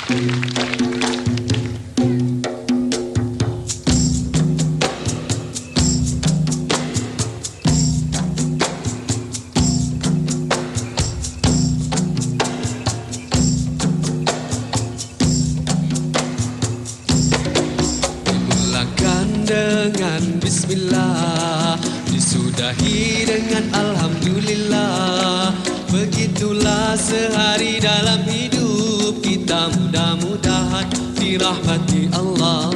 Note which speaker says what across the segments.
Speaker 1: Dengan bismillah, disudahi dengan alhamdulillah. Begitulah sehari dalam hidup kita, mudah-mudahan dirahmati Allah.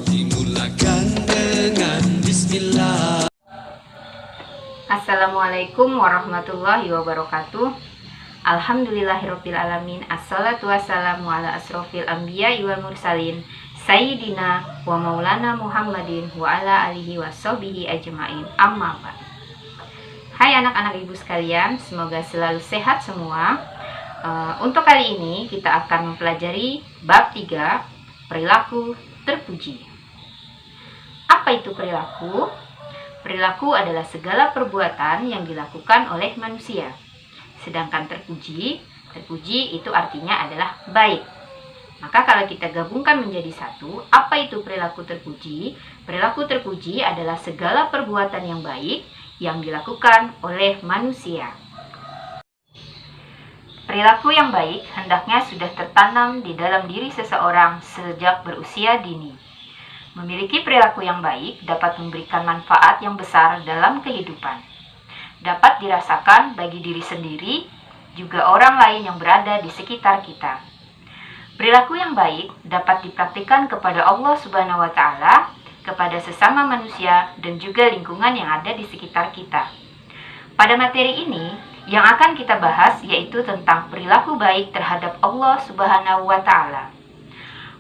Speaker 1: Dimulakan dengan bismillah.
Speaker 2: Assalamualaikum warahmatullahi wabarakatuh. Alhamdulillahirabbil alamin. Assalatu wassalamu ala asrofil anbiya'i wal mursalin Sayyidina wa maulana Muhammadin wa ala alihi wa sahbihi ajma'in. Amma ba'd. Hai anak-anak ibu sekalian, semoga selalu sehat semua. Untuk kali ini kita akan mempelajari bab 3, perilaku terpuji. Apa itu perilaku? Perilaku adalah segala perbuatan yang dilakukan oleh manusia. Sedangkan terpuji itu artinya adalah baik. Maka kalau kita gabungkan menjadi satu, apa itu perilaku terpuji? Perilaku terpuji adalah segala perbuatan yang baik yang dilakukan oleh manusia. Perilaku yang baik hendaknya sudah tertanam di dalam diri seseorang sejak berusia dini. Memiliki perilaku yang baik dapat memberikan manfaat yang besar dalam kehidupan. Dapat dirasakan bagi diri sendiri, juga orang lain yang berada di sekitar kita. Perilaku yang baik dapat dipraktikkan kepada Allah Subhanahu wa Ta'ala, kepada sesama manusia, dan juga lingkungan yang ada di sekitar kita. Pada materi ini, yang akan kita bahas yaitu tentang perilaku baik terhadap Allah Subhanahu wa Ta'ala.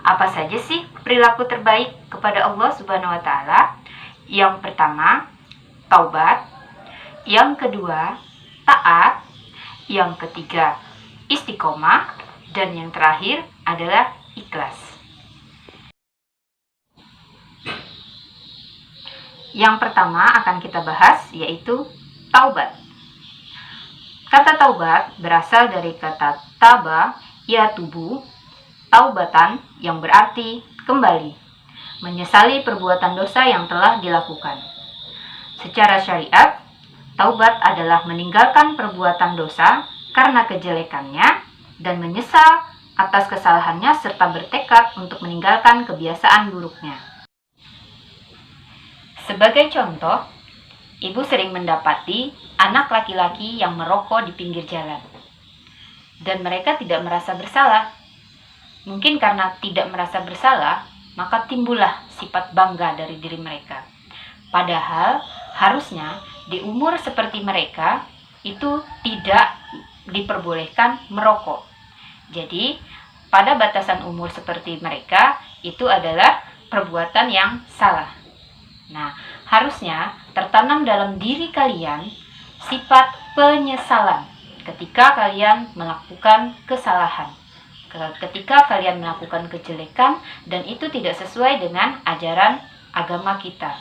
Speaker 2: Apa saja sih perilaku terbaik kepada Allah Subhanahu wa Ta'ala? Yang pertama, taubat. Yang kedua, taat. Yang ketiga, istiqomah. Dan yang terakhir adalah ikhlas. Yang pertama akan kita bahas yaitu taubat. Kata taubat berasal dari kata taba, yatubu, taubatan yang berarti kembali, menyesali perbuatan dosa yang telah dilakukan. Secara syariat, taubat adalah meninggalkan perbuatan dosa karena kejelekannya dan menyesal atas kesalahannya serta bertekad untuk meninggalkan kebiasaan buruknya. Sebagai contoh, ibu sering mendapati anak laki-laki yang merokok di pinggir jalan. Dan mereka tidak merasa bersalah. Mungkin karena tidak merasa bersalah, maka timbullah sifat bangga dari diri mereka. Padahal harusnya di umur seperti mereka itu tidak diperbolehkan merokok. Jadi, pada batasan umur seperti mereka, itu adalah perbuatan yang salah. Nah, harusnya tertanam dalam diri kalian sifat penyesalan ketika kalian melakukan kesalahan, ketika kalian melakukan kejelekan, dan itu tidak sesuai dengan ajaran agama kita.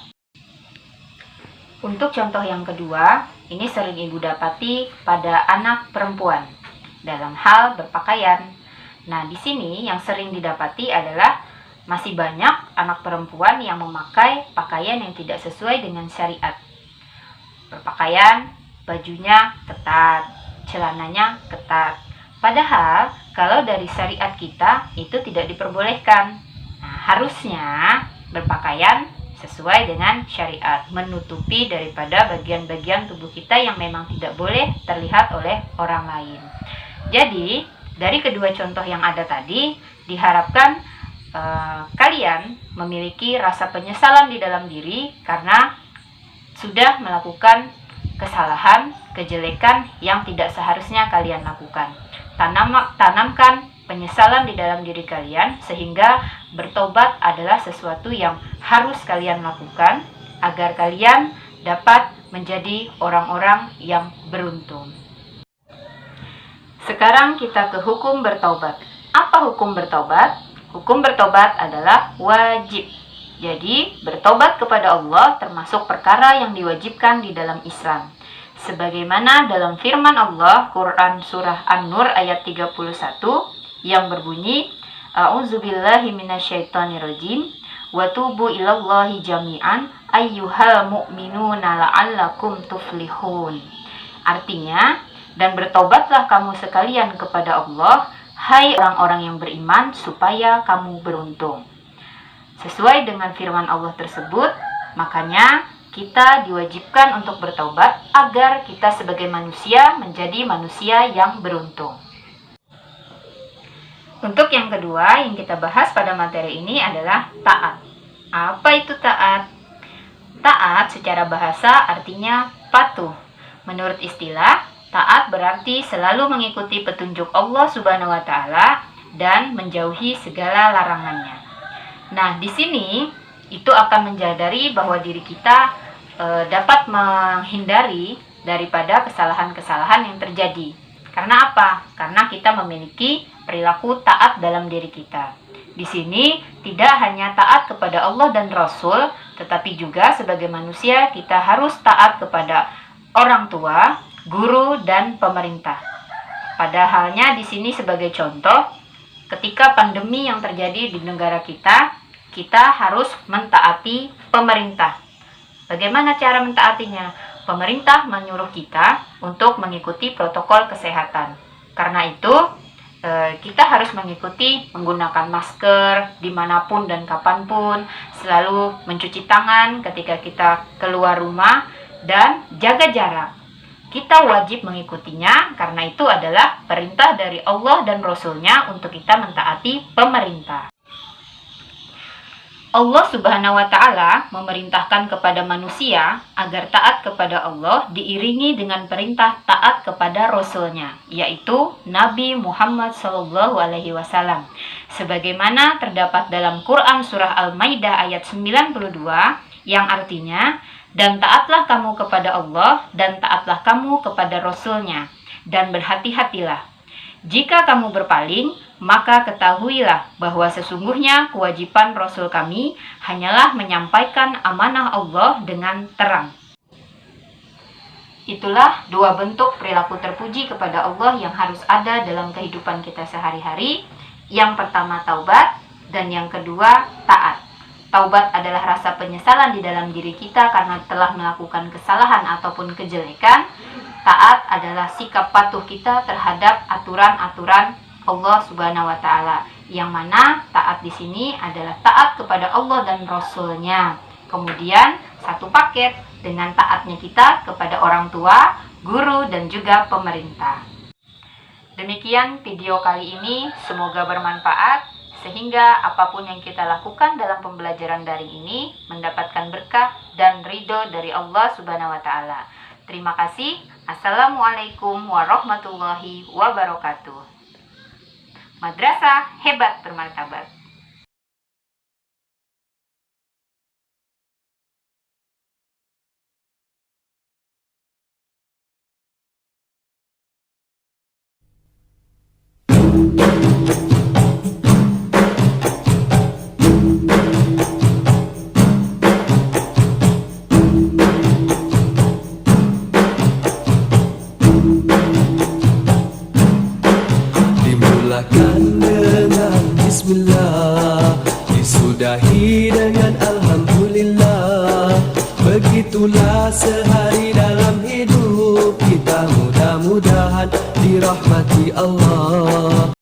Speaker 2: Untuk contoh yang kedua, ini sering ibu dapati pada anak perempuan dalam hal berpakaian. Nah, di sini yang sering didapati adalah masih banyak anak perempuan yang memakai pakaian yang tidak sesuai dengan syariat. Berpakaian, bajunya ketat, celananya ketat. Padahal kalau dari syariat kita itu tidak diperbolehkan. Nah, harusnya berpakaian sesuai dengan syariat, menutupi daripada bagian-bagian tubuh kita yang memang tidak boleh terlihat oleh orang lain. Jadi, dari kedua contoh yang ada tadi, diharapkan kalian memiliki rasa penyesalan di dalam diri karena sudah melakukan kesalahan, kejelekan yang tidak seharusnya kalian lakukan. Tanamkan penyesalan di dalam diri kalian sehingga bertobat adalah sesuatu yang harus kalian lakukan agar kalian dapat menjadi orang-orang yang beruntung. Sekarang kita ke hukum bertobat. Apa hukum bertobat? Hukum bertobat adalah wajib. Jadi, bertobat kepada Allah termasuk perkara yang diwajibkan di dalam Islam. Sebagaimana dalam firman Allah, Quran Surah An-Nur ayat 31, yang berbunyi, A'udzubillahi minasyaitonirrajim. Wa tubu ilallahi jami'an ayyuhal mu'minuna la'allakum tuflihun. Artinya, dan bertobatlah kamu sekalian kepada Allah, hai orang-orang yang beriman, supaya kamu beruntung. Sesuai dengan firman Allah tersebut, makanya kita diwajibkan untuk bertaubat agar kita sebagai manusia menjadi manusia yang beruntung. Untuk yang kedua yang kita bahas pada materi ini adalah taat. Apa itu taat? Taat secara bahasa artinya patuh. Menurut istilah, taat berarti selalu mengikuti petunjuk Allah Subhanahu wa taala dan menjauhi segala larangannya. Nah, di sini itu akan menjadari bahwa diri kita dapat menghindari daripada kesalahan-kesalahan yang terjadi. Karena apa? Karena kita memiliki perilaku taat dalam diri kita. Di sini tidak hanya taat kepada Allah dan Rasul, tetapi juga sebagai manusia kita harus taat kepada orang tua, guru, dan pemerintah. Pada halnya di sini sebagai contoh, ketika pandemi yang terjadi di negara kita harus mentaati pemerintah. Bagaimana cara mentaatinya? Pemerintah menyuruh kita untuk mengikuti protokol kesehatan. Karena itu, kita harus mengikuti menggunakan masker dimanapun dan kapanpun, selalu mencuci tangan ketika kita keluar rumah, dan jaga jarak. Kita wajib mengikutinya karena itu adalah perintah dari Allah dan Rasul-Nya untuk kita mentaati pemerintah. Allah Subhanahu wa taala memerintahkan kepada manusia agar taat kepada Allah diiringi dengan perintah taat kepada Rasul-Nya, yaitu Nabi Muhammad SAW. Sebagaimana terdapat dalam Quran surah Al-Maidah ayat 92 yang artinya, dan taatlah kamu kepada Allah dan taatlah kamu kepada Rasul-Nya, dan berhati-hatilah. Jika kamu berpaling, maka ketahuilah bahwa sesungguhnya kewajiban Rasul kami hanyalah menyampaikan amanah Allah dengan terang. Itulah dua bentuk perilaku terpuji kepada Allah yang harus ada dalam kehidupan kita sehari-hari. Yang pertama taubat, dan yang kedua taat. Taubat adalah rasa penyesalan di dalam diri kita karena telah melakukan kesalahan ataupun kejelekan. Taat adalah sikap patuh kita terhadap aturan-aturan Allah Subhanahu wa taala. Yang mana taat di sini adalah taat kepada Allah dan Rasul-Nya. Kemudian satu paket dengan taatnya kita kepada orang tua, guru, dan juga pemerintah. Demikian video kali ini, semoga bermanfaat sehingga apapun yang kita lakukan dalam pembelajaran daring ini mendapatkan berkah dan ridho dari Allah Subhanahu wa taala. Terima kasih. Assalamualaikum warahmatullahi wabarakatuh. Madrasah hebat bermartabat.
Speaker 1: Dimulakan dengan Bismillah, disudahi dengan Alhamdulillah. Begitulah sehari dalam hidup kita, mudah-mudahan dirahmati Allah.